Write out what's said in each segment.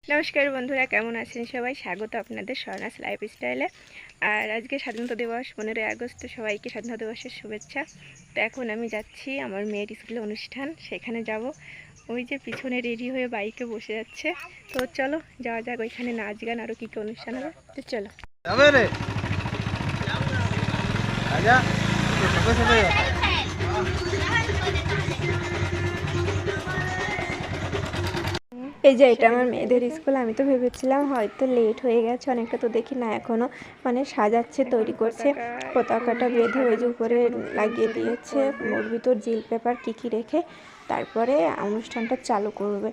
নমস্কার বন্ধুরা, কেমন আছেন সবাই? স্বাগত আপনাদের স্বর্ণাস লাইফস্টাইলে। আর আজকে স্বাধীনতা দিবস, 15ই আগস্ট। সবাইকে স্বাধীনতা দিবসের শুভেচ্ছা। তো এখন আমি যাচ্ছি আমার মেয়ের স্কুলে অনুষ্ঠান, সেখানে যাব। ওই যে পিছনে রেডি হয়ে বাইকে বসে যাচ্ছে। তো চলো যাওয়া যাক, ওইখানে নাচ গান আরও কী কী অনুষ্ঠান হবে। তো চলো। এই যে এটা আমার মেয়েদের স্কুল। আমি তো ভেবেছিলাম হয়তো লেট হয়ে গেছে অনেকটা, তো দেখি না, এখনও মানে সাজাচ্ছে, তৈরি করছে। পতাকাটা বেঁধে ওই যে উপরে লাগিয়ে দিয়েছে, ওর ভিতর জিল পেপার কী রেখে তারপরে অনুষ্ঠানটা চালু করবে।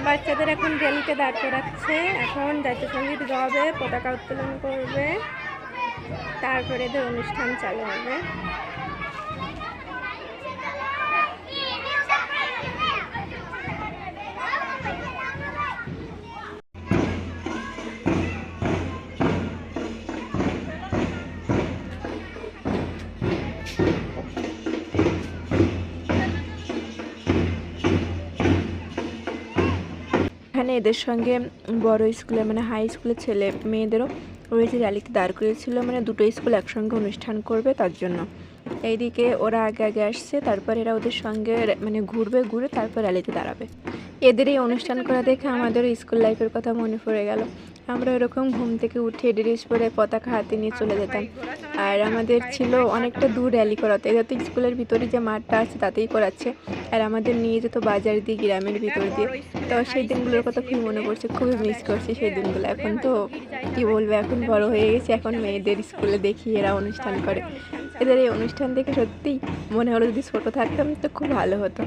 বাচ্চাদের এখন র্যালিতে দাঁড় করাচ্ছে, এখন জাতীয় সঙ্গীত গাবে, পতাকা উত্তোলন করবে, তারপরে এদের অনুষ্ঠান চালু হবে। এখানে এদের সঙ্গে বড় স্কুলে মানে হাই স্কুলের ছেলে মেয়েদেরও রয়েছে, র্যালিতে দাঁড় করিয়েছিল, মানে দুটো স্কুল একসঙ্গে অনুষ্ঠান করবে তার জন্য। এইদিকে ওরা আগে আগে আসছে, তারপর এরা ওদের সঙ্গে মানে ঘুরে তারপর র্যালিতে দাঁড়াবে। এদের এই অনুষ্ঠান করা দেখে আমাদের স্কুল লাইফের কথা মনে পড়ে গেল। আমরা এরকম ঘুম থেকে উঠে ড্রেস পরে পতাকা হাতে নিয়ে চলে যেতাম। আর আমাদের ছিল অনেকটা দূর র্যালি করাতে, এটা তো স্কুলের ভিতরে যে মাঠটা আছে তাতেই করাচ্ছে, আর আমাদের নিয়ে যেত বাজার দিয়ে, গ্রামের ভিতর দিয়ে। তো সেই দিনগুলোর কথা খুবই মনে পড়ছে, খুবই মিস করছি সেই দিনগুলো। এখন তো কি বলবো, এখন বড় হয়ে গেছে, এখন মেয়েদের স্কুলে দেখি এরা অনুষ্ঠান করে। এদের এই অনুষ্ঠান দেখে সত্যিই মনে হলো যদি ছোট থাকতাম তো খুব ভালো হতো।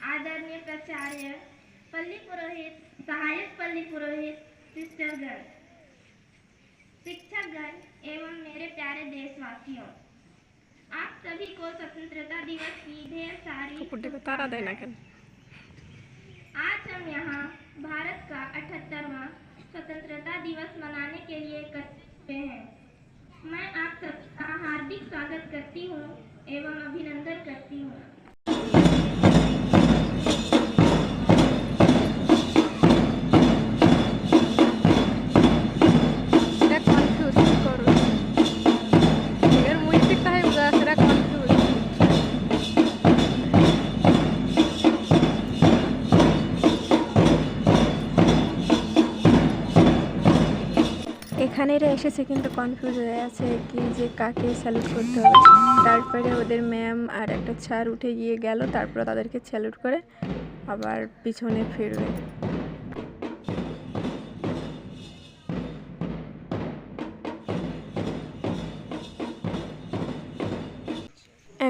आदरणीय प्राचार्य, पल्ली पुरोहित, सहायक पल्ली पुरोहित, सिस्टरगण, शिक्षकगण एवं मेरे प्यारे देशवासियों, आप सभी को स्वतंत्रता दिवस की ढेर सारी शुभकामनाएं। आज हम यहाँ भारत का 78वां स्वतंत्रता दिवस मनाने के लिए एकत्रित हैं। मैं आप सबका हार्दिक स्वागत करती हूँ एवं अभिनंदन करती हूँ। এখানে এরা এসেছে কিন্তু কনফিউজ হয়ে আছে কি যে কাকে স্যালুট করতে হবে। তারপরে ওদের ম্যাম আর একটা স্যার উঠে গিয়ে গেল, তারপর তাদেরকে স্যালুট করে আবার পিছনে ফিরবে।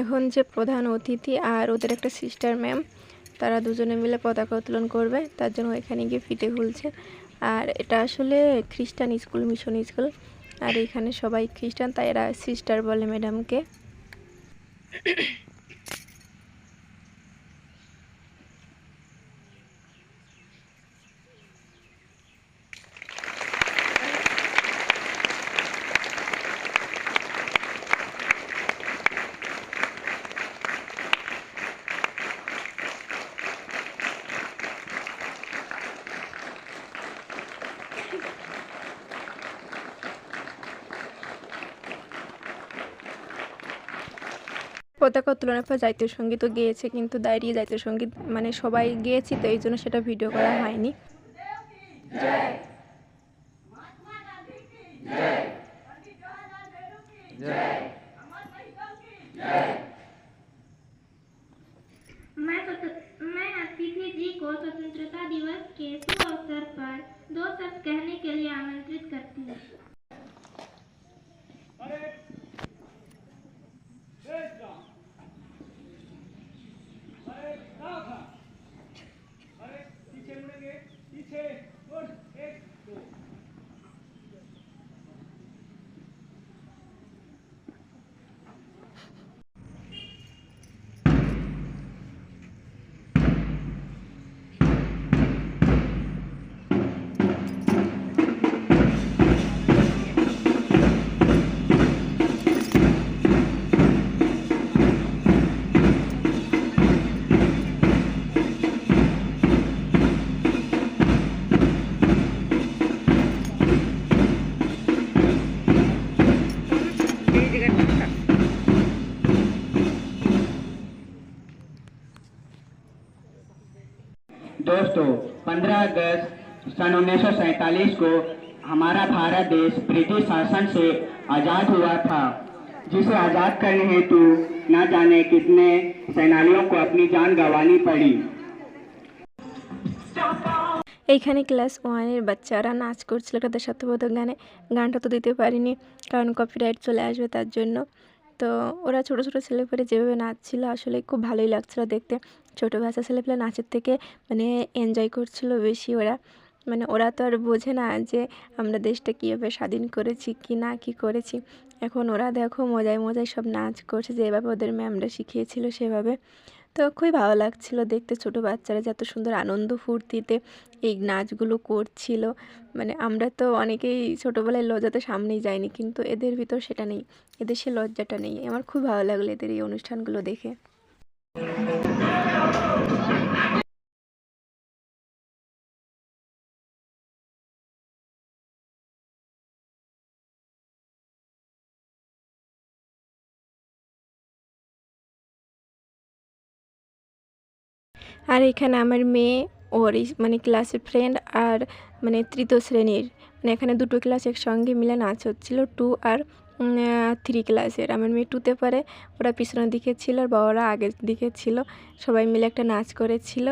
এখন যে প্রধান অতিথি আর ওদের একটা সিস্টার ম্যাম, তারা দুজনে মিলে পতাকা উত্তোলন করবে, তার জন্য এখানে গিয়ে ফিতে খুলছে। আর এটা আসলে খ্রিস্টান স্কুল, মিশন স্কুল, আর এখানে সবাই খ্রিস্টান, তাই এরা সিস্টার বলে ম্যাডামকে। পতাকা উত্তোলনের পর জাতীয় সঙ্গীতও গেয়েছে, কিন্তু দাঁড়িয়ে জাতীয় সঙ্গীত মানে সবাই গেয়েছি তো এই জন্য সেটা ভিডিও করা হয়নি। मैं अतिथि जी को स्वतंत्रता दिवस के शुभ अवसर पर 2 शब्द कहने के लिए आमंत्रित करती हूँ। दोस्तों 15 अगस्त सन 1947 को हमारा भारत देश ब्रिटिश शासन से आज़ाद हुआ था, जिसे आज़ाद करने हेतु न जाने कितने सेनानियों को अपनी जान गंवानी पड़ी। এইখানে ক্লাস 1-এর বাচ্চারা নাচ করছিল একটা দেশাত্মবোধক গানে। গানটা তো দিতে পারিনি কারণ কপিরাইট চলে আসবে তার জন্য। তো ওরা ছোটো ছোটো ছেলেপেলে যেভাবে নাচছিল আসলে খুব ভালোই লাগছিলো দেখতে। ছোটো বাচ্চা ছেলেপেলে নাচের থেকে মানে এনজয় করছিল বেশি ওরা। মানে ওরা তো আর বোঝে না যে আমরা দেশটা কীভাবে স্বাধীন করেছি কি না কী করেছি। এখন ওরা দেখো মজায় মজায় সব নাচ করছে, যেভাবে ওদের ম্যামরা শিখিয়েছিল সেভাবে। তো খুবই ভালো লাগছিল দেখতে, ছোটো বাচ্চারা যে এত সুন্দর আনন্দ ফুর্তিতে এই নাচগুলো করছিল। মানে আমরা তো অনেকেই ছোটোবেলায় লজ্জাতে সামনেই যাইনি, কিন্তু এদের ভিতর সেটা নেই, এদের সে লজ্জাটা নেই। আমার খুব ভালো লাগলো এদের এই অনুষ্ঠানগুলো দেখে। আর এখানে আমার মেয়ে ওর মানে ক্লাসের ফ্রেন্ড আর মানে তৃতীয় শ্রেণীর মানে এখানে দুটো ক্লাস একসঙ্গে মিলে নাচ হচ্ছিলো, 2 আর 3 ক্লাসের। আমার মেয়ে 2তে পারে, ওরা পিছনের দিকে ছিল আর বাবারা আগের দিকে ছিল, সবাই মিলে একটা নাচ করেছিল।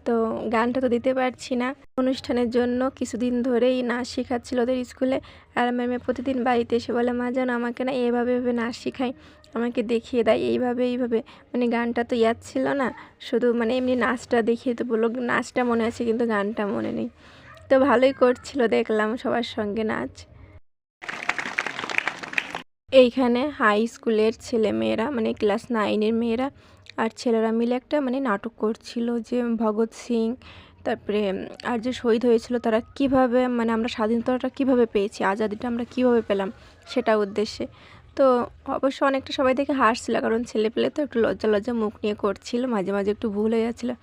তো গানটা তো দিতে পারছি না, অনুষ্ঠানের জন্য কিছুদিন ধরেই নাচ শেখাচ্ছিল ওদের স্কুলে। আর আমার মেয়ে প্রতিদিন বাড়িতে এসে বলে, মা যেন আমাকে না এভাবে এভাবে নাচ শেখায়, আমাকে দেখিয়ে দেয় এইভাবে এইভাবে। মানে গানটা তো ইয়াদ ছিল না, শুধু মানে এমনি নাচটা দেখিয়ে তো বললো, নাচটা মনে আছে কিন্তু গানটা মনে নেই। তো ভালোই করছিল দেখলাম সবার সঙ্গে নাচ। এইখানে হাই স্কুলের ছেলেমেয়েরা মানে ক্লাস 9-এর মেয়েরা আর ছেলেরা মিলে একটা মানে নাটক করছিল যে ভগৎ সিং, তারপরে আর যে শহীদ হয়েছিল তারা কিভাবে মানে আমরা স্বাধীনতাটা কিভাবে পেয়েছি, আজাদিটা আমরা কিভাবে পেলাম সেটা উদ্দেশ্যে। তো অবশ্য অনেকটা সবাই দেখে হাসছিল, কারণ ছেলেপেলে তো একটু লজ্জা লজ্জা মুখ নিয়ে করছিল, মাঝে মাঝে একটু ভুল হয়ে যাচ্ছিলো।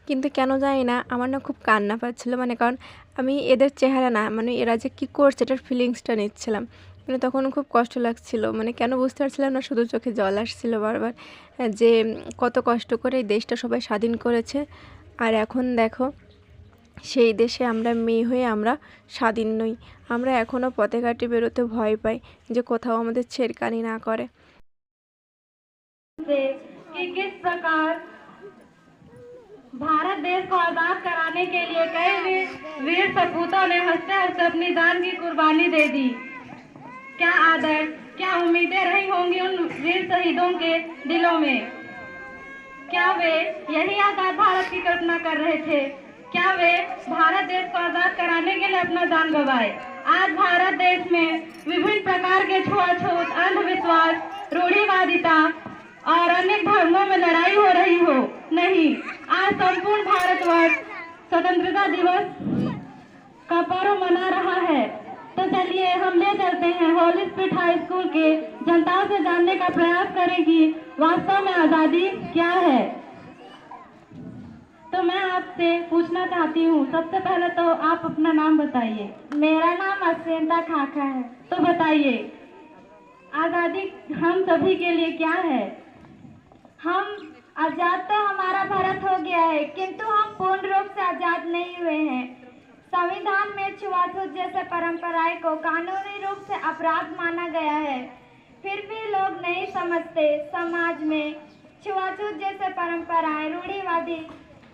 কিন্তু কেন জানি না আমার না খুব কান্না পাচ্ছিলো, মানে কারণ আমি এদের চেহারা না মানে এরা যে কী করছে এটার ফিলিংসটা নিচ্ছিলাম। মানে তখন খুব কষ্ট লাগছিল, মানে কেন বুঝতে পারছিলাম না, শুধু চোখে জল আসছিল বারবার যে কত কষ্ট করে এই দেশটা সবাই স্বাধীন করেছে। আর এখন দেখো সেই দেশে আমরা মেয়ে হয়ে আমরা স্বাধীন নই, আমরা এখনও পথে ঘাটে বেরোতে ভয় পাই যে কোথাও আমাদের ছেড়কানি না করে। कि किस प्रकार भारत देश को आजाद कराने के लिए कई वीर सपूतों ने हंसते हंसते अपनी जान की कुर्बानी दे दी। क्या आदर्श, क्या उम्मीदें रही होंगी उन वीर शहीदों के दिलों में। क्या वे यही आजाद भारत की कल्पना कर रहे थे? क्या वे भारत देश को आजाद कराने के लिए अपना जान गंवाए? आज भारत देश में विभिन्न प्रकार के छुआछूत, अंधविश्वास, रूढ़िवादिता और अनेक धर्मों में लड़ाई हो रही हो नहीं, आज संपूर्ण भारतवर्ष स्वतंत्रता दिवस का पर्व मना रहा है। तो चलिए हम ले चलते हैं होली स्पिरिट हाई स्कूल के जनता से जानने का प्रयास करें कि वास्तव में आजादी क्या है। तो मैं आपसे पूछना चाहती हूँ, सबसे पहले तो आप अपना नाम बताइए। मेरा नाम अश्विता खाखा है। तो बताइए आजादी हम सभी के लिए क्या है? हम आजाद तो हमारा भारत हो गया है, किंतु हम पूर्ण रूप से आजाद नहीं हुए हैं। संविधान में छुआछूत जैसे परंपराएं को कानूनी रूप से अपराध माना गया है, फिर भी लोग नहीं समझते। समाज में छुआछूत जैसे परंपराएं रूढ़िवादी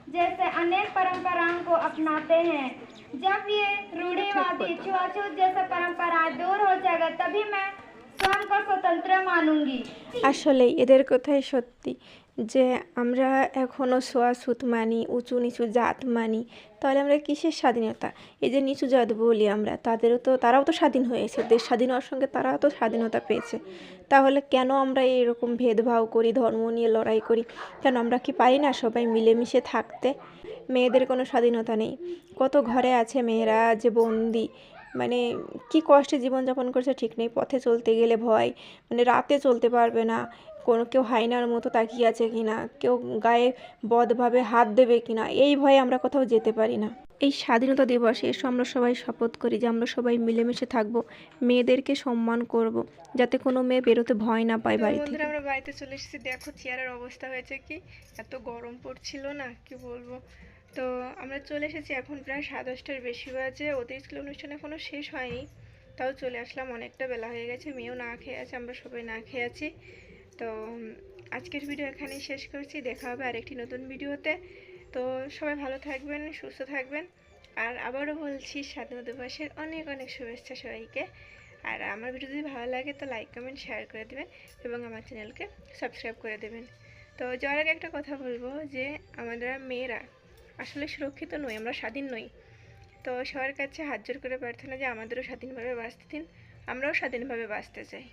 जैसे अनेक परंपराओं को अपनाते हैं। जब ये रूढ़िवादी छुआछूत जैसे परंपराएं दूर हो जाएगा तभी मैं स्वयं को स्वतंत्र मानूंगी। আসলে এদের কথাই সত্যি যে আমরা এখনও ছোঁয়াছুত মানি, উঁচু নিচু জাত মানি, তাহলে আমরা কিসের স্বাধীনতা? এই যে নিচু জাত বলি আমরা, তারাও তো স্বাধীন হয়েছে, দেশ স্বাধীন হওয়ার সঙ্গে তারাও তো স্বাধীনতা পেয়েছে। তাহলে কেন আমরা এরকম ভেদভাব করি, ধর্ম নিয়ে লড়াই করি? কেন আমরা কি পারি না সবাই মিলেমিশে থাকতে? মেয়েদের কোনো স্বাধীনতা নেই। কত ঘরে আছে মেয়েরা যে বন্দি, মানে কি কষ্টে জীবনযাপন করছে ঠিক নেই। পথে চলতে গেলে ভয়, মানে রাতে চলতে পারবে না, কেউ হায়নার মতো তাকিয়ে আছে কিনা, কেউ গায়ে বদভাবে হাত দেবে কিনা, এই ভয়ে আমরা কোথাও যেতে পারি না। এই স্বাধীনতা দিবসে এসো আমরা সবাই শপথ করি যে আমরা সবাই মিলেমিশে থাকবো, মেয়েদেরকে সম্মান করব, যাতে কোনো মেয়ে বেরোতে ভয় না পায় বাড়ি থেকে। আমরা বাড়িতে চলে এসেছি, দেখো চেয়ারের অবস্থা হয়েছে কি, এত গরম পড়ছিল না কি বলবো। তো আমরা চলে এসেছি, এখন প্রায় 10:30টার বেশি বাজে। ওদের স্কুল অনুষ্ঠান এখনও শেষ হয়নি, তাও চলে আসলাম, অনেকটা বেলা হয়ে গেছে। মেয়েও না খেয়ে আছে, আমরা সবাই না খেয়ে আছি। তো আজকের ভিডিও এখানেই শেষ করছি, দেখা হবে আরেকটি নতুন ভিডিওতে। তো সবাই ভালো থাকবেন, সুস্থ থাকবেন, আর আবারও বলছি স্বাধীনতা দিবসের অনেক অনেক শুভেচ্ছা সবাইকে। আর আমার ভিডিও যদি ভালো লাগে তো লাইক কমেন্ট শেয়ার করে দেবেন এবং আমার চ্যানেলকে সাবস্ক্রাইব করে দেবেন। তো যাওয়ার আগে একটা কথা বলবো যে আমরা মেয়েরা আসলে সুরক্ষিত নই, আমরা স্বাধীন নই। তো সবার কাছে হাত জোড় করে প্রার্থনা যে আমাদেরও স্বাধীনভাবে বাঁচতে দিন, আমরাও স্বাধীনভাবে বাঁচতে চাই।